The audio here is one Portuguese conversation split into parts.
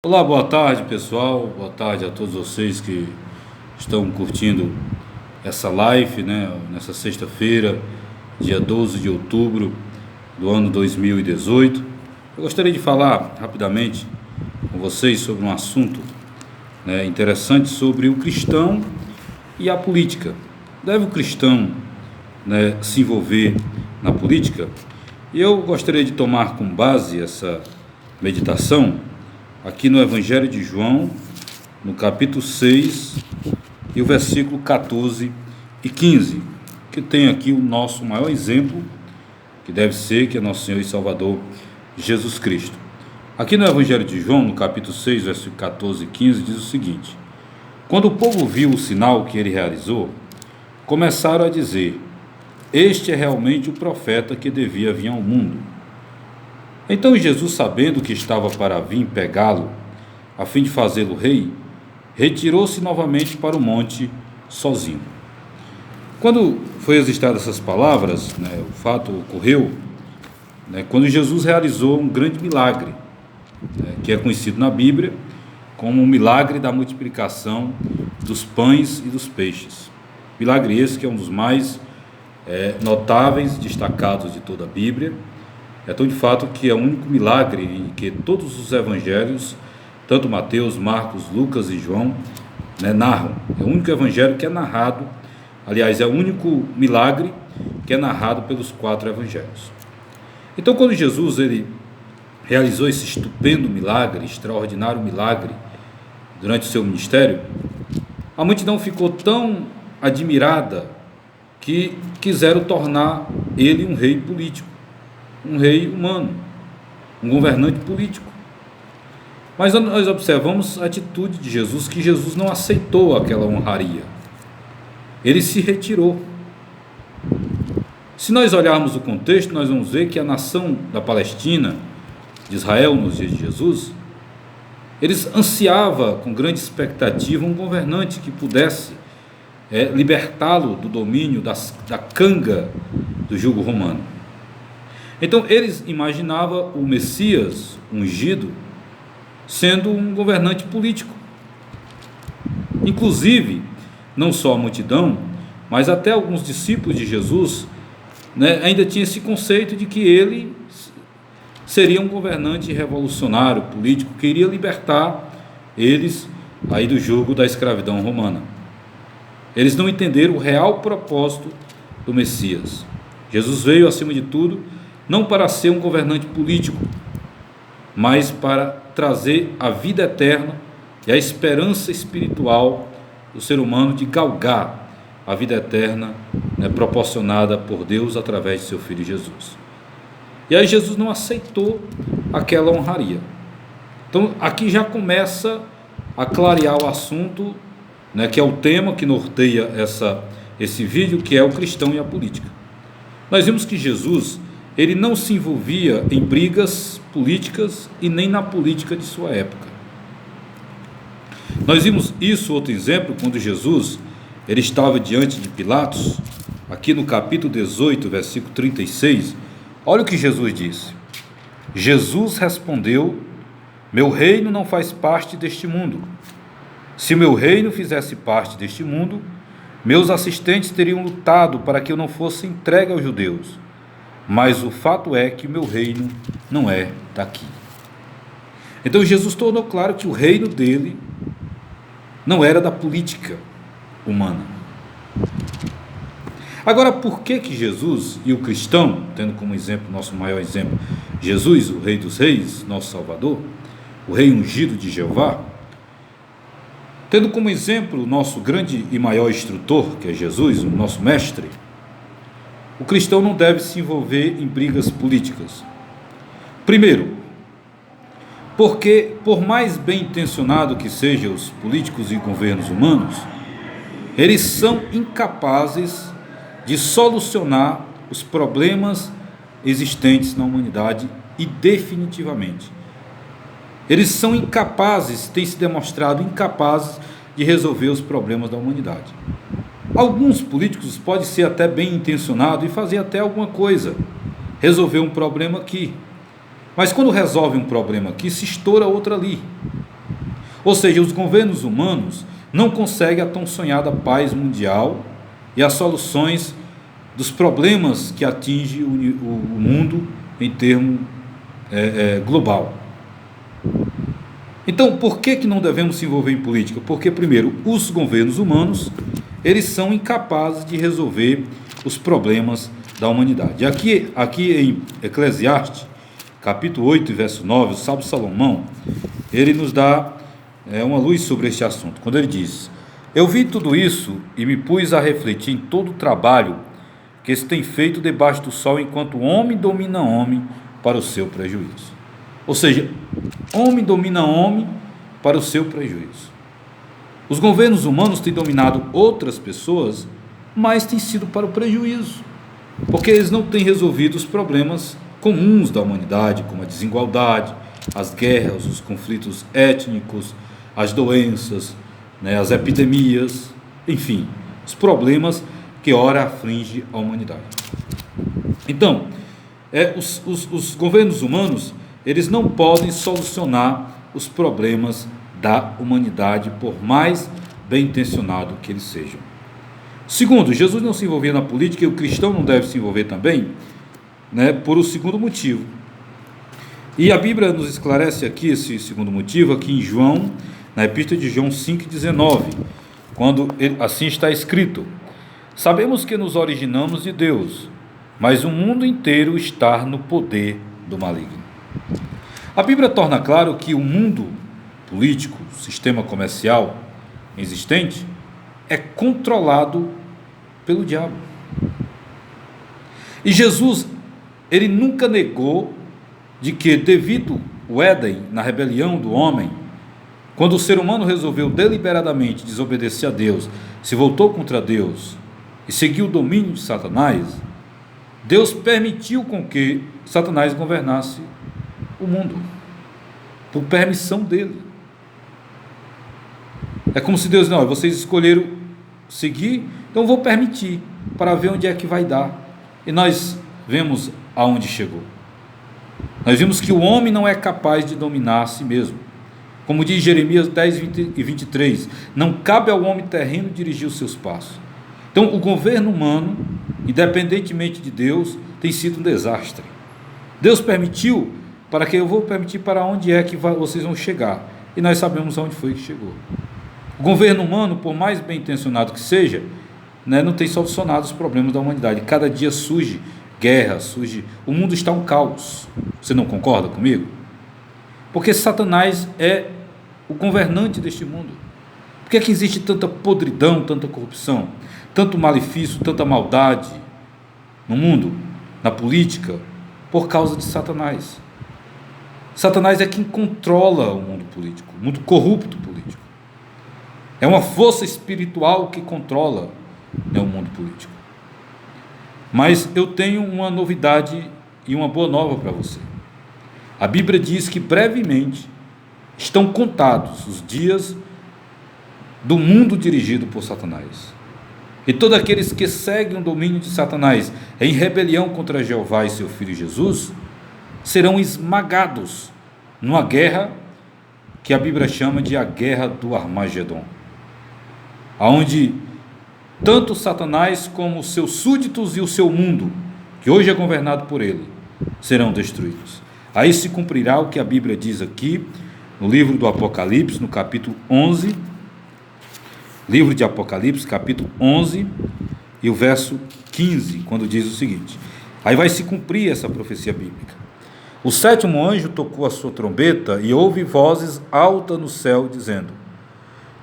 Olá, boa tarde pessoal, boa tarde a todos vocês que estão curtindo essa live, né, nessa sexta-feira, dia 12 de outubro do ano 2018. Eu gostaria de falar rapidamente com vocês sobre um assunto, né, interessante sobre o cristão e a política. Deve o cristão, né, se envolver na política? E eu gostaria de tomar como base essa meditação aqui no Evangelho de João, no capítulo 6 e o versículo 14 e 15, que tem aqui o nosso maior exemplo, que deve ser, que é nosso Senhor e Salvador Jesus Cristo. Aqui no Evangelho de João, no capítulo 6, versículo 14 e 15, diz o seguinte: quando o povo viu o sinal que ele realizou, começaram a dizer: este é realmente o profeta que devia vir ao mundo. Então Jesus, sabendo que estava para vir pegá-lo, a fim de fazê-lo rei, retirou-se novamente para o monte sozinho. Quando foi registradas essas palavras, né, o fato ocorreu, né, quando Jesus realizou um grande milagre, né, que é conhecido na Bíblia como o milagre da multiplicação dos pães e dos peixes. Milagre esse que é um dos mais notáveis, destacados de toda a Bíblia. É tão de fato que é o único milagre em que todos os evangelhos, tanto Mateus, Marcos, Lucas e João, né, narram. É o único evangelho que é narrado, aliás, é o único milagre que é narrado pelos 4 evangelhos. Então, quando Jesus ele realizou esse estupendo milagre, extraordinário milagre, durante o seu ministério, a multidão ficou tão admirada que quiseram tornar ele um rei político, um rei humano, um governante político. Mas nós observamos a atitude de Jesus, que Jesus não aceitou aquela honraria. Ele se retirou. Se nós olharmos o contexto, nós vamos ver que a nação da Palestina, de Israel, nos dias de Jesus, eles ansiavam com grande expectativa um governante que pudesse libertá-lo do domínio da canga do jugo romano. Então eles imaginavam o Messias ungido sendo um governante político. Inclusive, não só a multidão, mas até alguns discípulos de Jesus, né, ainda tinha esse conceito de que ele seria um governante revolucionário, político, que iria libertar eles aí do jugo da escravidão romana. Eles não entenderam o real propósito do Messias. Jesus veio, acima de tudo, não para ser um governante político, mas para trazer a vida eterna e a esperança espiritual do ser humano de galgar a vida eterna, né, proporcionada por Deus através de seu Filho Jesus. E aí Jesus não aceitou aquela honraria. Então aqui já começa a clarear o assunto, né, que é o tema que norteia esse vídeo, que é o cristão e a política. Nós vimos que Jesus ele não se envolvia em brigas políticas e nem na política de sua época. Nós vimos isso, outro exemplo, quando Jesus ele estava diante de Pilatos, aqui no capítulo 18, versículo 36, olha o que Jesus disse. Jesus respondeu: meu reino não faz parte deste mundo. Se meu reino fizesse parte deste mundo, meus assistentes teriam lutado para que eu não fosse entregue aos judeus. Mas o fato é que o meu reino não é daqui. Então Jesus tornou claro que o reino dele não era da política humana. Agora, por que Jesus e o cristão, tendo como exemplo, nosso maior exemplo, Jesus, o Rei dos Reis, nosso Salvador, o Rei ungido de Jeová, tendo como exemplo o nosso grande e maior instrutor, que é Jesus, o nosso mestre, o cristão não deve se envolver em brigas políticas? Primeiro, porque por mais bem intencionado que sejam os políticos e governos humanos, eles são incapazes de solucionar os problemas existentes na humanidade e definitivamente. Eles são incapazes, têm se demonstrado incapazes de resolver os problemas da humanidade. Alguns políticos podem ser até bem intencionados e fazer até alguma coisa, resolver um problema aqui. Mas quando resolve um problema aqui, se estoura outro ali. Ou seja, os governos humanos não conseguem a tão sonhada paz mundial e as soluções dos problemas que atingem o mundo em termo global. Então, por que não devemos se envolver em política? Porque, primeiro, os governos humanos, eles são incapazes de resolver os problemas da humanidade. Aqui em Eclesiastes, capítulo 8, verso 9, o sábio Salomão, ele nos dá uma luz sobre este assunto, quando ele diz: eu vi tudo isso e me pus a refletir em todo o trabalho que se tem feito debaixo do sol, enquanto homem domina homem para o seu prejuízo. Ou seja, homem domina homem para o seu prejuízo. Os governos humanos têm dominado outras pessoas, mas tem sido para o prejuízo, porque eles não têm resolvido os problemas comuns da humanidade, como a desigualdade, as guerras, os conflitos étnicos, as doenças, as epidemias, enfim, os problemas que ora aflige a humanidade. Então, os governos humanos, eles não podem solucionar os problemas da humanidade, por mais bem intencionado que eles sejam. Segundo, Jesus não se envolvia na política, e o cristão não deve se envolver também, por o segundo motivo. E a Bíblia nos esclarece aqui esse segundo motivo, aqui em João, na Epístola de João 5,19, quando assim está escrito: sabemos que nos originamos de Deus, mas o mundo inteiro está no poder do maligno. A Bíblia torna claro que o mundo político, o sistema comercial existente, é controlado pelo diabo. E Jesus, ele nunca negou de que, devido ao Éden, na rebelião do homem, quando o ser humano resolveu deliberadamente desobedecer a Deus, se voltou contra Deus e seguiu o domínio de Satanás, Deus permitiu com que Satanás governasse o mundo, por permissão dele. É como se Deus disse: não, vocês escolheram seguir, então vou permitir, para ver onde é que vai dar. E nós vemos aonde chegou. Nós vimos que o homem não é capaz de dominar a si mesmo. Como diz Jeremias 10, 20 e 23, não cabe ao homem terreno dirigir os seus passos. Então, o governo humano, independentemente de Deus, tem sido um desastre. Deus permitiu, para que eu vou permitir para onde é que vocês vão chegar. E nós sabemos aonde foi que chegou. O governo humano, por mais bem intencionado que seja, não tem solucionado os problemas da humanidade. Cada dia surge guerra, o mundo está um caos. Você não concorda comigo? Porque Satanás é o governante deste mundo. Por que é que existe tanta podridão, tanta corrupção, tanto malefício, tanta maldade no mundo, na política? Por causa de Satanás. Satanás é quem controla o mundo político, o mundo corrupto político. É uma força espiritual que controla o mundo político. Mas eu tenho uma novidade e uma boa nova para você. A Bíblia diz que brevemente estão contados os dias do mundo dirigido por Satanás. E todos aqueles que seguem o domínio de Satanás em rebelião contra Jeová e seu Filho Jesus serão esmagados numa guerra que a Bíblia chama de a guerra do Armagedon, onde tanto Satanás como os seus súditos e o seu mundo, que hoje é governado por ele, serão destruídos. Aí se cumprirá o que a Bíblia diz aqui no livro do Apocalipse, no capítulo 11, livro de Apocalipse, capítulo 11 e o verso 15, quando diz o seguinte: aí vai se cumprir essa profecia bíblica. O sétimo anjo tocou a sua trombeta e houve vozes altas no céu dizendo: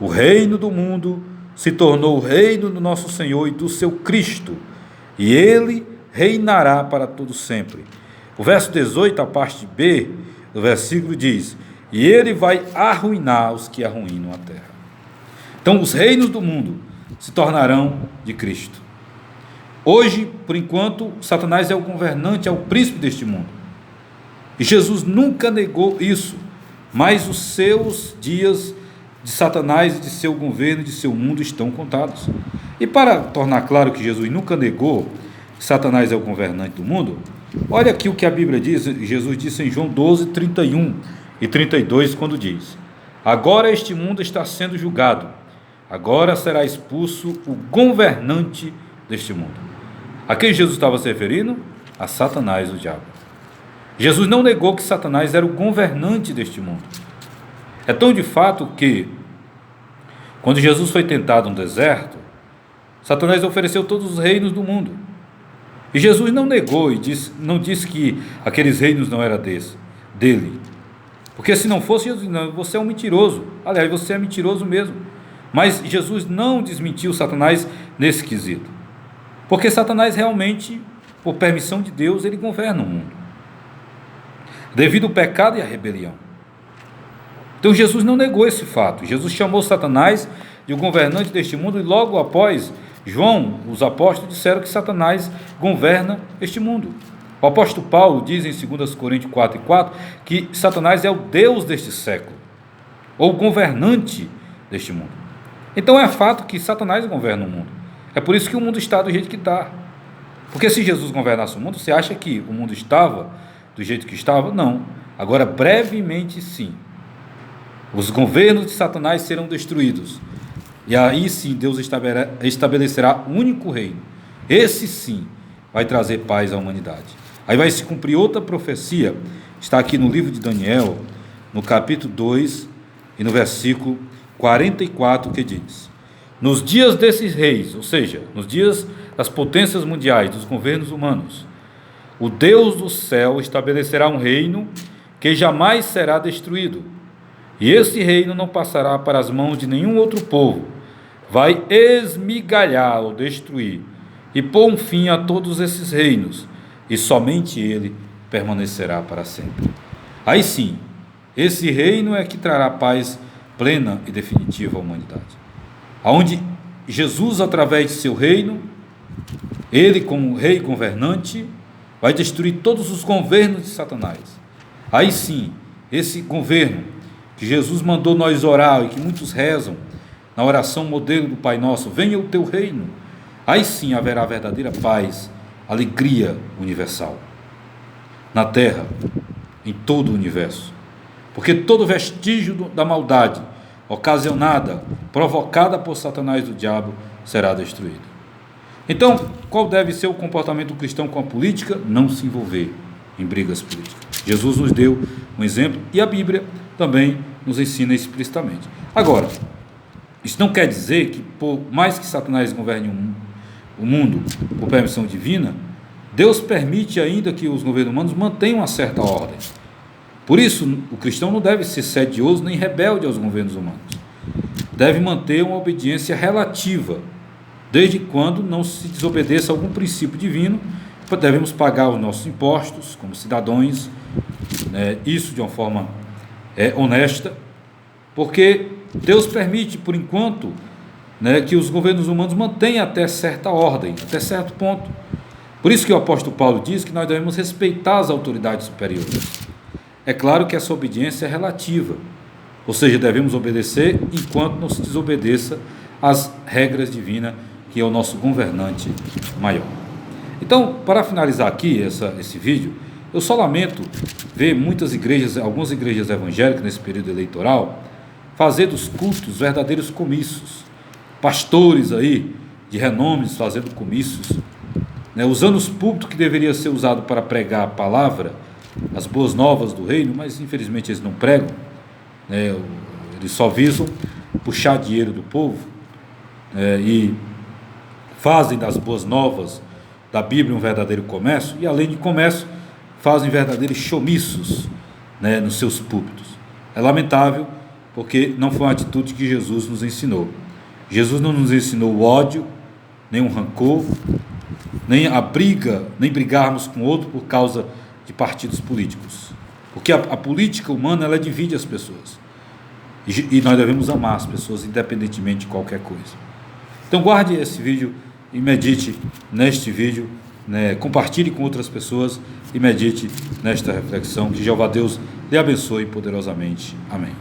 o reino do mundo se tornou o reino do nosso Senhor e do seu Cristo, e ele reinará para todo sempre. O verso 18, a parte B do versículo diz: e ele vai arruinar os que arruinam a terra. Então os reinos do mundo se tornarão de Cristo. Hoje, por enquanto, Satanás é o governante, é o príncipe deste mundo. E Jesus nunca negou isso, mas os seus dias de Satanás, de seu governo, de seu mundo estão contados. E para tornar claro que Jesus nunca negou que Satanás é o governante do mundo, olha aqui o que a Bíblia diz. Jesus disse em João 12, 31 e 32, quando diz: Agora este mundo está sendo julgado. Agora será expulso o governante deste mundo. A quem Jesus estava se referindo? A Satanás, o diabo. Jesus não negou que Satanás era o governante deste mundo. É tão de fato que, quando Jesus foi tentado no deserto, Satanás ofereceu todos os reinos do mundo. E Jesus não negou e não disse que aqueles reinos não eram dele. Porque se não fosse, Jesus, não, você é um mentiroso. Aliás, você é mentiroso mesmo. Mas Jesus não desmentiu Satanás nesse quesito. Porque Satanás realmente, por permissão de Deus, ele governa o mundo. Devido ao pecado e à rebelião. Então Jesus não negou esse fato. Jesus chamou Satanás de um governante deste mundo e logo após, João, os apóstolos disseram que Satanás governa este mundo. O apóstolo Paulo diz em 2 Coríntios 4:4 que Satanás é o Deus deste século, ou governante deste mundo. Então é fato que Satanás governa o mundo. É por isso que o mundo está do jeito que está. Porque se Jesus governasse o mundo, você acha que o mundo estava do jeito que estava? Não. Agora, brevemente sim. Os governos de Satanás serão destruídos. E aí sim Deus estabelecerá um único reino. Esse sim vai trazer paz à humanidade. Aí vai se cumprir outra profecia. Está aqui no livro de Daniel, no capítulo 2 e no versículo 44, que diz: nos dias desses reis, ou seja, nos dias das potências mundiais, dos governos humanos, o Deus do céu estabelecerá um reino que jamais será destruído, e esse reino não passará para as mãos de nenhum outro povo. Vai esmigalhar ou destruir e pôr um fim a todos esses reinos, e somente ele permanecerá para sempre. Aí sim, esse reino é que trará paz plena e definitiva à humanidade, aonde Jesus, através de seu reino, ele como rei governante, vai destruir todos os governos de Satanás. Aí sim, esse governo que Jesus mandou nós orar e que muitos rezam na oração modelo do Pai Nosso: venha o teu reino. Aí sim haverá verdadeira paz, alegria universal na terra, em todo o universo, porque todo vestígio da maldade ocasionada, provocada por Satanás, do diabo, será destruído. Então, qual deve ser o comportamento do cristão com a política? Não se envolver em brigas políticas. Jesus nos deu um exemplo e a Bíblia também nos ensina explicitamente. Agora, isso não quer dizer que, por mais que Satanás governe o mundo por permissão divina, Deus permite ainda que os governos humanos mantenham uma certa ordem. Por isso, o cristão não deve ser sedioso nem rebelde aos governos humanos. Deve manter uma obediência relativa, desde quando não se desobedeça a algum princípio divino. Devemos pagar os nossos impostos como cidadãos, isso de uma forma honesta, porque Deus permite, por enquanto, que os governos humanos mantenham até certa ordem, até certo ponto. Por isso que o apóstolo Paulo diz que nós devemos respeitar as autoridades superiores. É claro que essa obediência é relativa, ou seja, devemos obedecer enquanto não se desobedeça às regras divinas, que é o nosso governante maior. Então, para finalizar aqui esse vídeo, eu só lamento ver algumas igrejas evangélicas nesse período eleitoral, fazer dos cultos verdadeiros comícios, pastores aí de renomes fazendo comícios, usando os púlpitos que deveria ser usado para pregar a palavra, as boas novas do reino, mas infelizmente eles não pregam, eles só visam puxar dinheiro do povo, e fazem das boas novas da Bíblia um verdadeiro comércio, e além de comércio, fazem verdadeiros chomiços, nos seus púlpitos. É lamentável, porque não foi uma atitude que Jesus nos ensinou. Jesus não nos ensinou o ódio, nem o rancor, nem a briga, nem brigarmos com outro por causa de partidos políticos, porque a política humana, ela divide as pessoas, e nós devemos amar as pessoas independentemente de qualquer coisa. Então guarde esse vídeo e medite neste vídeo, compartilhe com outras pessoas e medite nesta reflexão. Que Jeová Deus lhe abençoe poderosamente. Amém.